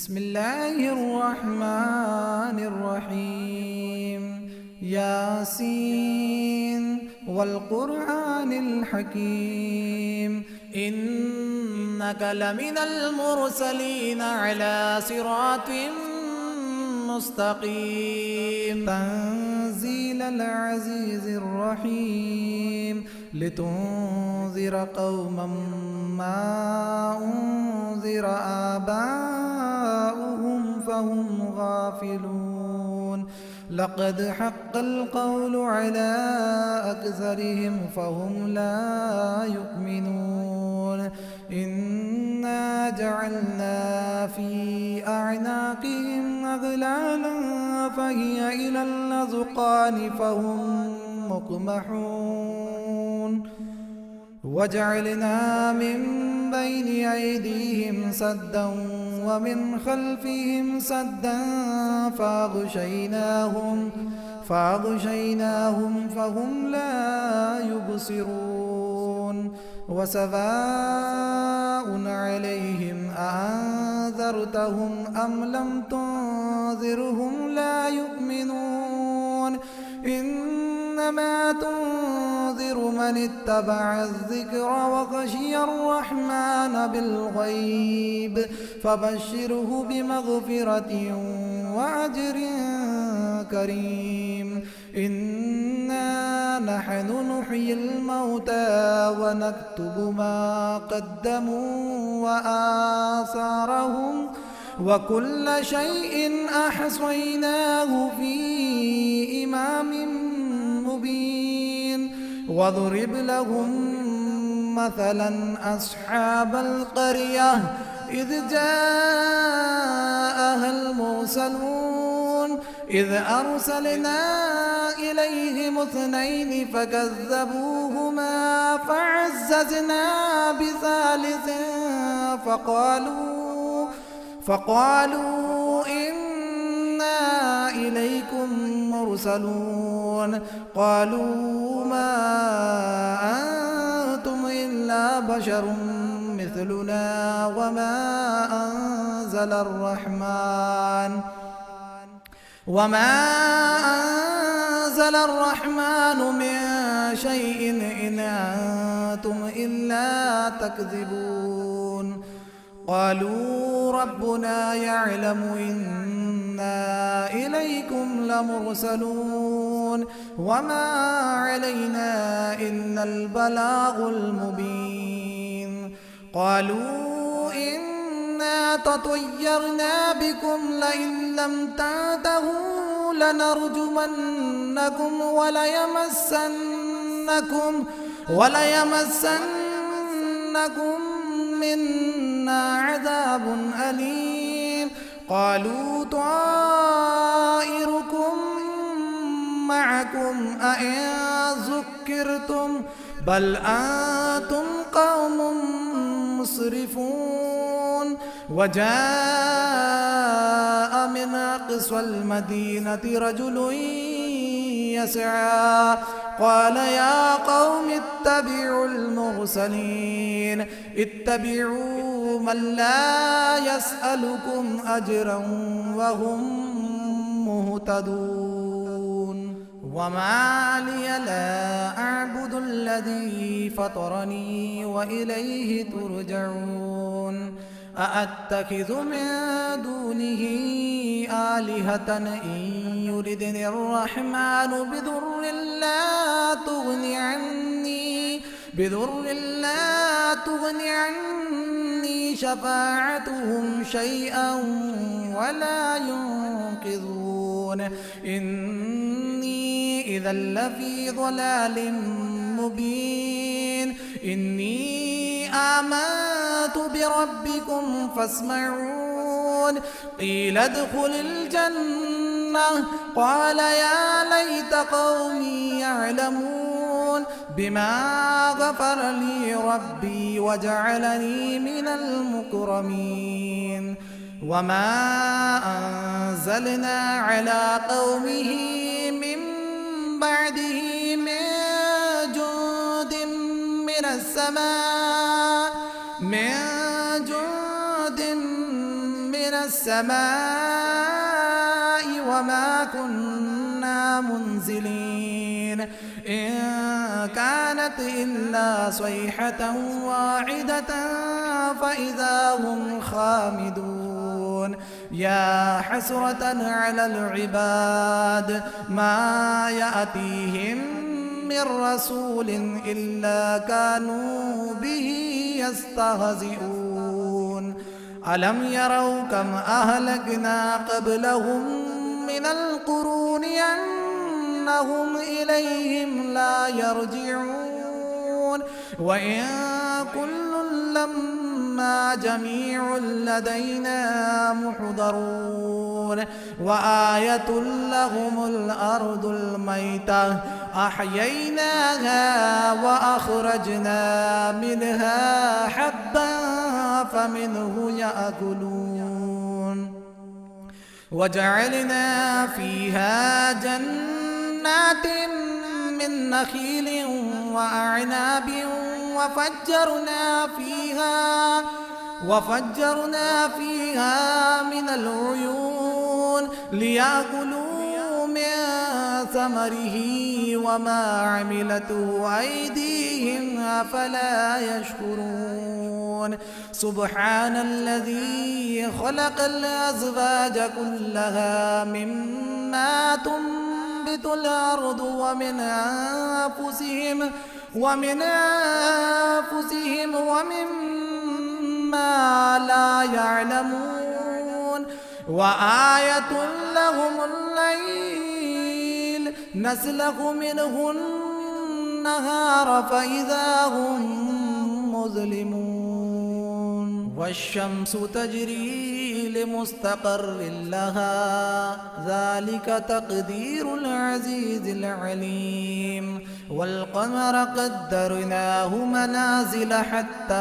بسم الله الرحمن الرحيم ياسين والقرآن الحكيم إنك لمن المرسلين على صراط مستقيم تنزيل العزيز الرحيم لتنذر قوما ما أنذر آباؤهم فهم غافلون لقد حق القول على أكثرهم فهم لا يؤمنون إنا جعلنا في أعناقهم أغلالا فهي إلى الأذقان فهم مقمحون وجعلنا من بين أيديهم سدا ومن خلفهم سدا فأغشيناهم فهم لا يبصرون وسواء عليهم أأنذرتهم أم لم تنذرهم لا يؤمنون إنما تنذر من اتبع الذكر وخشي الرحمن بالغيب فبشره بمغفرة وأجر كريم إنا نحن نحيي الموتى ونكتب ما قدموا وآثارهم وكل شيء أحصيناه في إمام مبين واضرب لهم مثلا أصحاب القرية إذ جاءها المرسلون إذ أرسلنا إليهم اثنين فكذبوهما فعززنا بثالث فقالوا إنا إليكم مرسلون قالوا ما أنتم إلا بشر مثلنا وما أنزل الرحمن من شيء إن أنتم إلا تكذبون قالوا ربنا يعلم إنا إليكم لمرسلون وما علينا إلا البلاغ المبين قالوا إنا تطيرنا بكم لئن لم تنتهوا لنرجمنكم وليمسنكم منا عذاب أليم قالوا طائركم معكم أئن ذكرتم بل أنتم قوم مسرفون وجاء من أقصى المدينة رجل يسعى قال يا قوم اتبعوا المرسلين اتبعوا من لا يسألكم أجرا وهم مهتدون وما لي لا أعبد الذي فطرني وإليه ترجعون أأتخذ من دونه آلهة إن يردني الرحمن بضر لا تغني عني شفاعتهم شيئا ولا ينقذون إني إذا لفي ضلال مبين إني آمنت بربكم فاسمعون قيل ادخل الجنة قال يا ليت قومي يعلمون بما غفر لي ربي وجعلني من المكرمين وما أنزلنا على قومه من بعده من جند من السماء السماء وما كنا منزلين إن كانت إلا صيحة واحدة فإذا هم خامدون يا حسرة على العباد ما يأتيهم من رسول إلا كانوا به يستهزئون ألم يروا كم أهلكنا قبلهم من القرون أنهم إليهم لا يرجعون وإن كل لما جميع لدينا محضرون وآية لهم الأرض الميتة أحييناها وأخرجنا منها حبا فمنه يأكلون وجعلنا فيها جنات من نخيل وأعناب وفجرنا فيها من العيون ليأكلوا من ثمره وما عملته أيديهم أفلا يشكرون سبحان الذي خلق الأزواج كلها مما تنبت الأرض ومن أنفسهم ومما لا يعلمون وآية لهم الليل نسلخ منه النهار فإذا هم مظلمون والشمس تجري لمستقر لها ذلك تقدير العزيز العليم والقمر قدرناه منازل حتى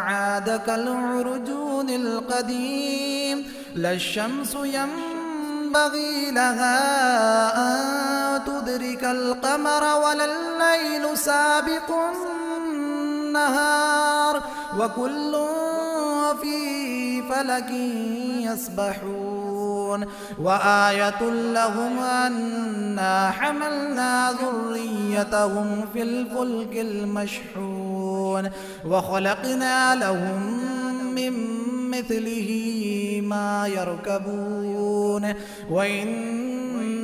عاد كالعرجون القديم لا الشمس ينبغي لها أن تدرك القمر ولا الليل سابق النهار وكل في فلك يسبحون وآية لهم أنا حملنا ذريتهم في الفلك المشحون وخلقنا لهم من مثله ما يركبون وإن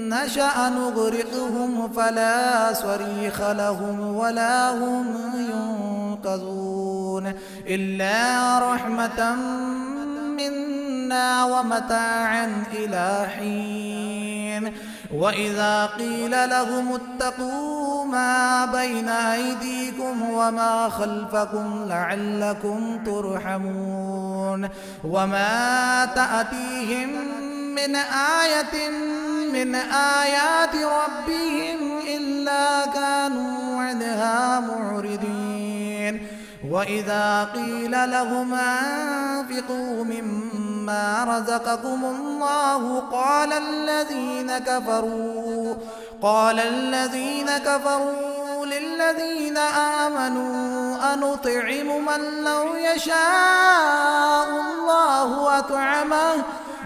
نشأ نغرقهم فلا صريخ لهم ولا هم ينقذون إلا رحمة منا ومتاعا إلى حين وإذا قيل لهم اتقوا ما بين أيديكم وما خلفكم لعلكم ترحمون وما تأتيهم من آية من آيات ربهم إلا كانوا عنها معرضين وإذا قيل لهم أنفقوا مما رزقكم الله قال الذين كفروا للذين آمنوا أنطعم من لو يشاء الله أطعمه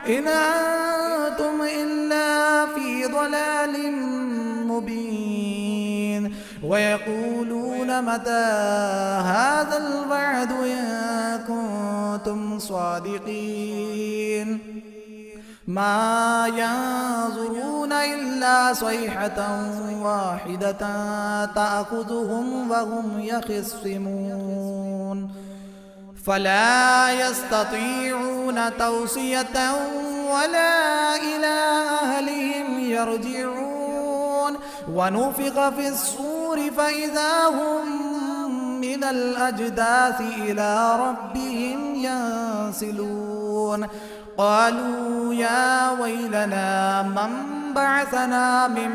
إن أنتم إلا في ضلال مبين ويقولون متى هذا الوعد إن كنتم صادقين ما ينظرون إلا صيحة واحدة تأخذهم وهم يخصمون فلا يستطيعون توصية ولا إلى أهلهم يرجعون ونفخ في الصور فإذا هم من الأجداث إلى ربهم ينسلون قالوا يا ويلنا من بعثنا من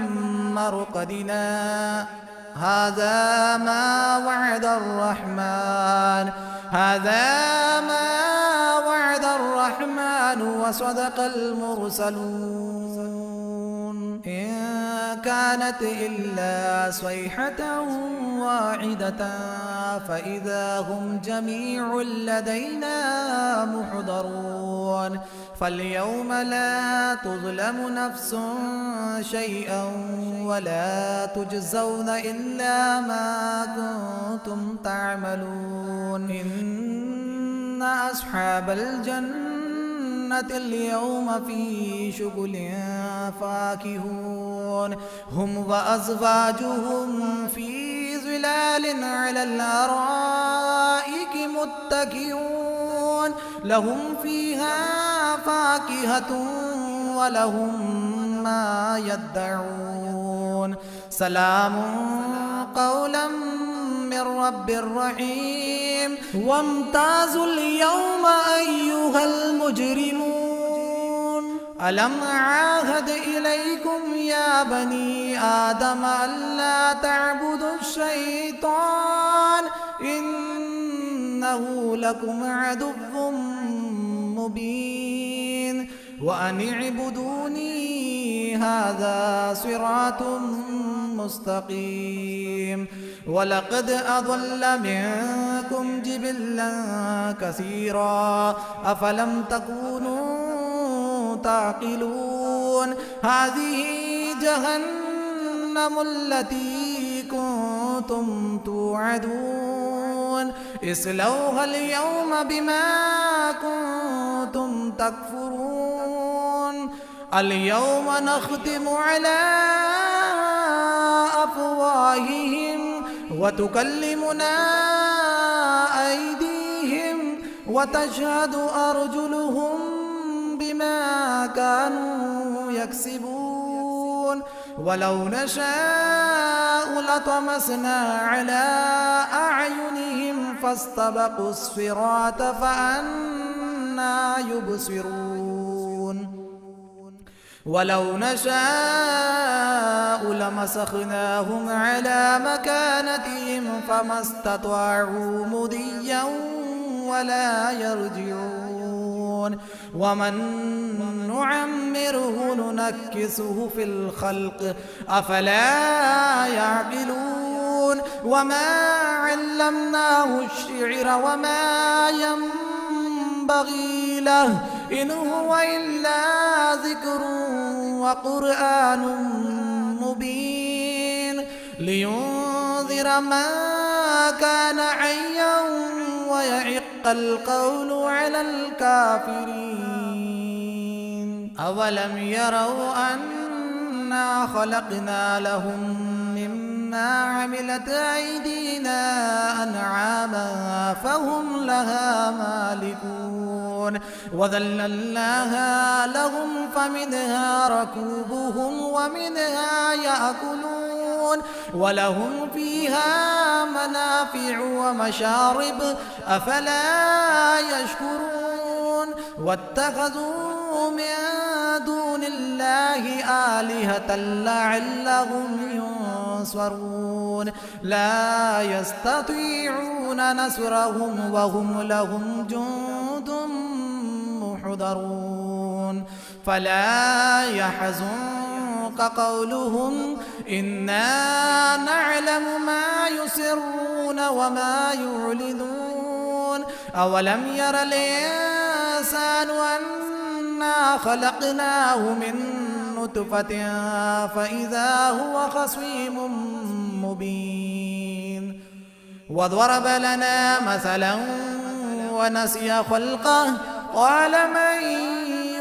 مرقدنا هذا ما وعد الرحمن وصدق المرسلون إن كانت إلا صيحة واحدة فإذا هم جميع لدينا محضرون فاليوم لا تظلم نفس شيئا ولا تجزون إلا ما كنتم تعملون إن أصحاب الجنة اليوم في شغل فاكهون هم وأزواجهم في ظلال على الأرائك متكئون لهم فيها فاكهة ولهم ما يدعون سلام قولا من رب رحيم وامتازوا اليوم أيها المجرمون ألم أعاهد إليكم يا بني آدم ألا تعبدوا الشيطان إنه لكم عدو مبين وأن اعبدوني هذا صراط مستقيم ولقد أضل منكم جبلا كثيرا أفلم تكونوا تعقلون هذه جهنم التي كنتم توعدون اصلوها اليوم بما كنتم تكفرون اليوم نختم على أفواههم وتكلمنا أيديهم وتشهد أرجلهم بما كانوا يكسبون ولو نشاء لطمسنا على أعينهم فاستبقوا الصراط فأنى يبصرون ولو نشاء لمسخناهم على مكانتهم فما استطاعوا مضيا ولا يرجعون ومن نعمره ننكسه في الخلق أفلا يعقلون وما علمناه الشعر وما ينبغي له إن هو إلا ذكر وقرآن مبين لينذر من كان حيا ويحق القول على الكافرين أولم يروا أنا خلقنا لهم مما عملت أيدينا أنعاما فهم لها مالكون وذللناها لهم فمنها ركوبهم ومنها يأكلون ولهم فيها منافع ومشارب أفلا يشكرون واتخذوا من دون الله آلهة لعلهم ينصرون لا يستطيعون نصرهم وهم لهم جند محضرون فلا يحزنك قولهم إنا نعلم ما يسرون وما يعلنون أولم ير الإنسان أنا خلقناه من نطفة فإذا هو خصيم مبين وضرب لنا مثلا ونسي خلقه قال من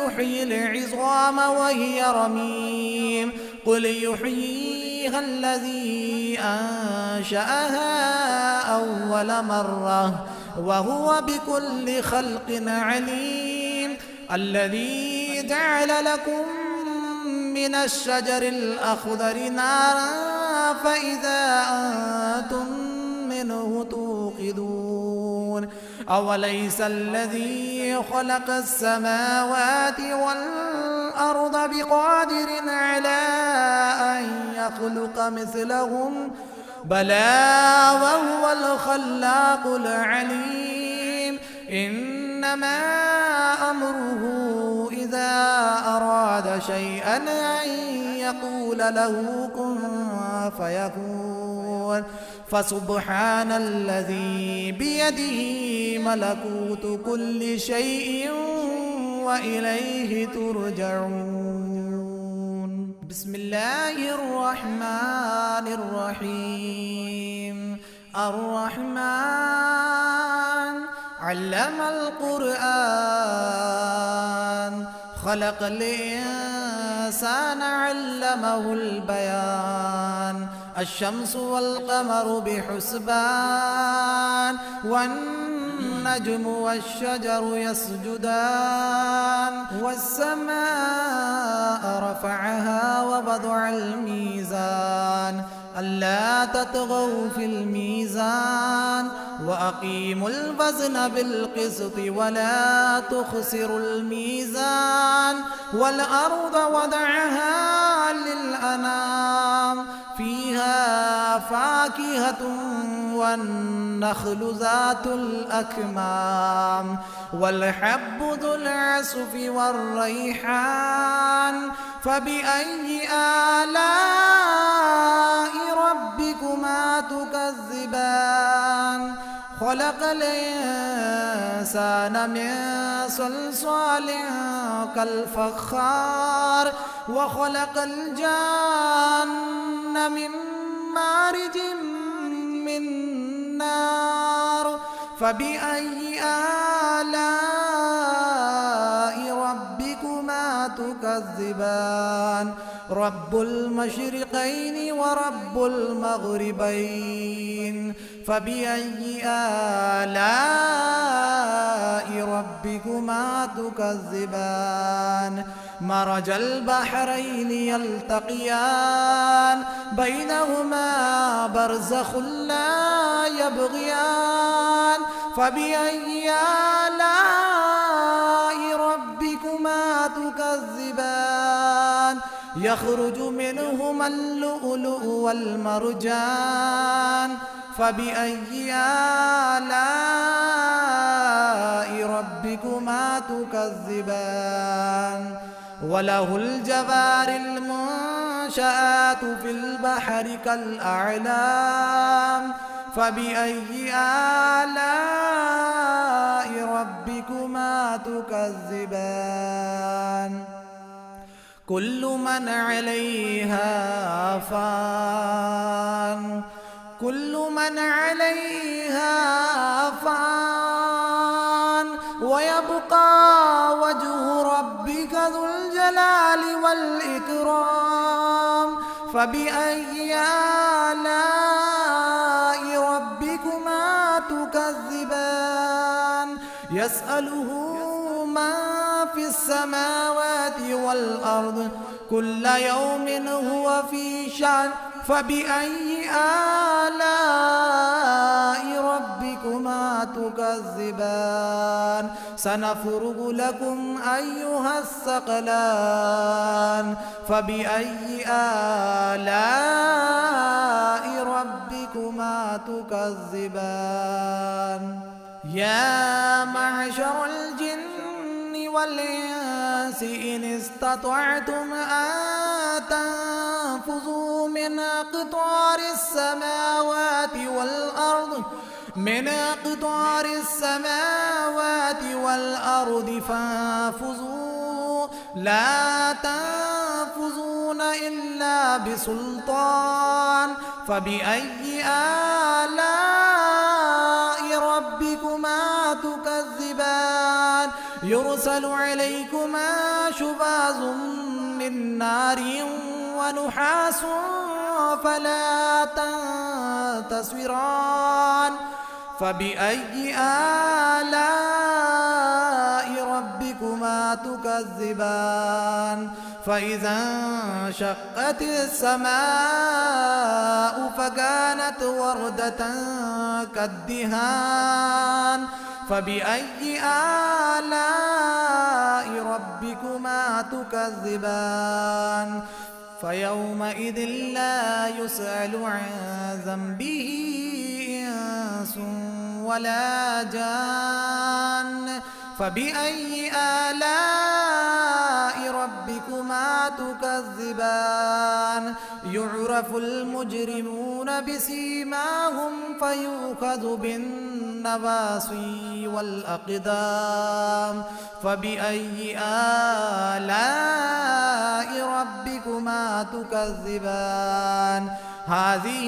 يحيي العظام وهي رميم قل يحييها الذي أنشأها أول مرة وهو بكل خلق عليم الذي جعل لكم من الشجر الأخضر نارا فإذا أنتم منه توقدون أوليس الذي خلق السماوات والأرض بقادر على أن يخلق مثلهم بلى وهو الخلاق العليم إنما أمره إذا أراد شيئا أن يقول له كن فيكون فسبحان الذي بيده ملكوت كل شيء وإليه ترجعون. بسم الله الرحمن الرحيم. الرحمن علم القرآن، خلق الإنسان علمه البيان. الشمس والقمر بحسبان، والنجم والشجر يسجدان. والسماء رفعها ووضع الميزان، ألا تطغوا في الميزان، وأقيموا الوزن بالقسط ولا تخسروا الميزان. والأرض وضعها للأنام، فيها فاكهة والنخل ذات الأكمام، والحب ذو العصف والريحان. فبأي آلاء ربكما تكذبان؟ خلق الإنسان من صلصال كالفخار، وخلق الجان من مارج من نار. فبأي آلاء ربكما تكذبان؟ رب المشرقين ورب المغربين. فبأي آلاء ربكما تكذبان؟ مرج البحرين يلتقيان، بينهما برزخ لا يبغيان. فبأي آلاء ربكما تكذبان؟ يخرج منهما اللؤلؤ والمرجان. فبأي آلاء ربكما تكذبان؟ وله الجوار المنشآت في البحر كالأعلام. فبأي آلاء ربكما تكذبان؟ كل من عليها فان، كل من عليها فان، ويبقى وجه ربك ذو الجلال والإكرام. فبأي آلاء ربكما تكذبان؟ يسأله من في السماوات والأرض، كل يوم هو في شأن. فبأي آلاء ربكما تكذبان؟ سنفرغ لكم أيها الثقلان. فبأي آلاء ربكما تكذبان؟ يا معشر الجن والإنس إن استطعتم أن تنفذوا من أقطار السماوات والأرض، من أقطار السماوات والأرض فانفذوا، لا تنفذون إلا بسلطان. فبأي آلاء ربكما تكذبان؟ يرسل عليكما شواظ من نار ونحاس فلا تنتصران. فبأي آلاء ربكما تكذبان؟ فإذا انشقت السماء فكانت وردة كالدهان. فبأي آلاء ربكما تكذبان؟ فيومئذ لا يسأل عن ذنبه إنس ولا جان. فبأي آلاء ربكما تكذبان يعرف المجرمون بسيماهم فيؤخذ بالنواصي والأقدام فبأي آلاء ربكما تكذبان هذه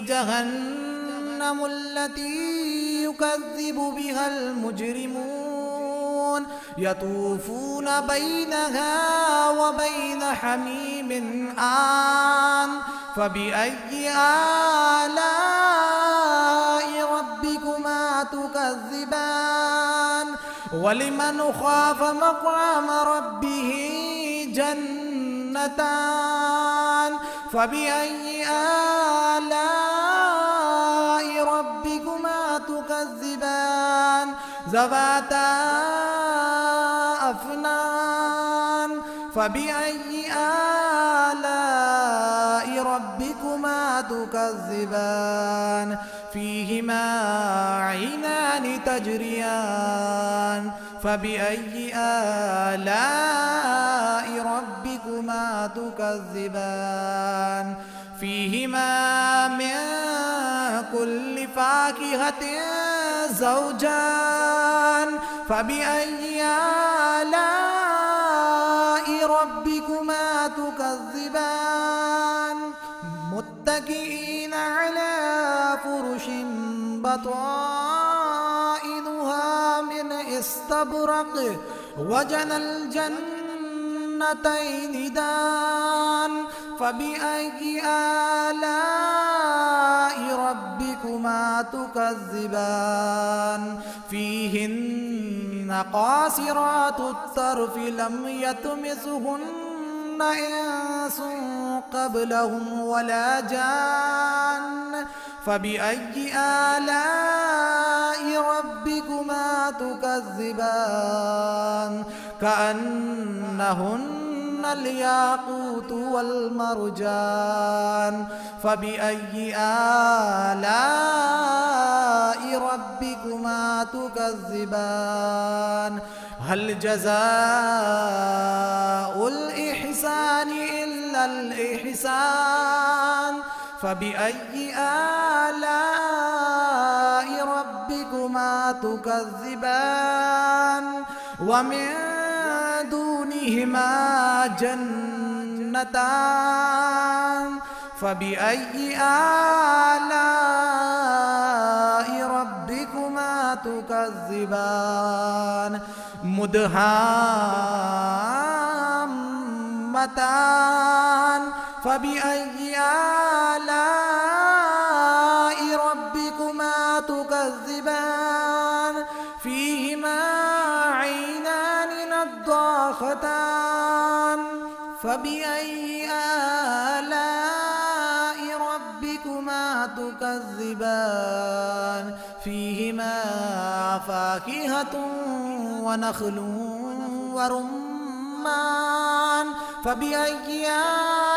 جهنم التي يكذب بها المجرمون يطوفون بينها وبين حميم آن فبأي آلاء ربكما تكذبان ولمن خاف مقام ربه جنتان فبأي آلاء ربكما تكذبان ذواتا أفنان فبأي آلاء ربكما تكذبان فيهما عينان تجريان فبأي آلاء ربكما تكذبان فيهما من كل فاكهة زوجان فبأي آلاء ربكما تكذبان متكئين على فرش بطائنها من استبرق وجنى الجنتين دان فبأي آلاء ربكما تكذبان فيهن قاصرات الطرف لم يطمثهن إنس قبلهم ولا جان فبأي آلاء ربكما تكذبان كأنهن الياقوت والمرجان فبأي آلاء ربكما تكذبان هل جزاء الإحسان إلا الإحسان فبأي آلاء ربكما تكذبان ومن دونهما جنتان فبأي آلاء ربكما تكذبان مدهامتان فبأي آلاء ربكما تكذبان فيهما عينان نضاختان فبأي آلاء ربكما تكذبان فيهما فاكهة ونخل ورمان فبأي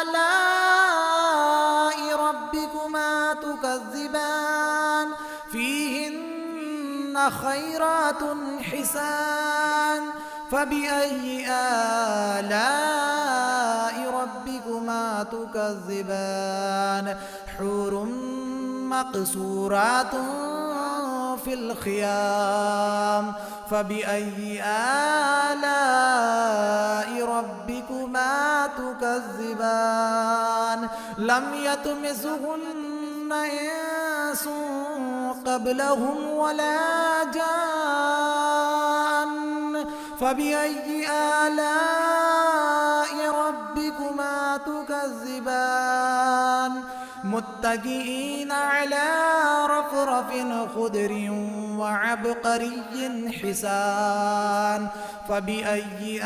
آلاء ربكما تكذبان فيهن خيرات حسان فبأي آلاء ربكما تكذبان حور مقصورات في الخيام فبأي آلاء ربكما تكذبان لم يطمثهن إنس قبلهم ولا جان فبأي آلاء ربكما تكذبان متكئين على رفرف خضر وعبقري حسان فبأي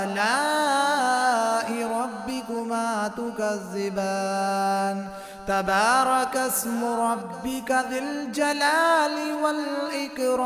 آلاء ربكما تكذبان تبارك اسم ربك ذي الجلال والإكرام.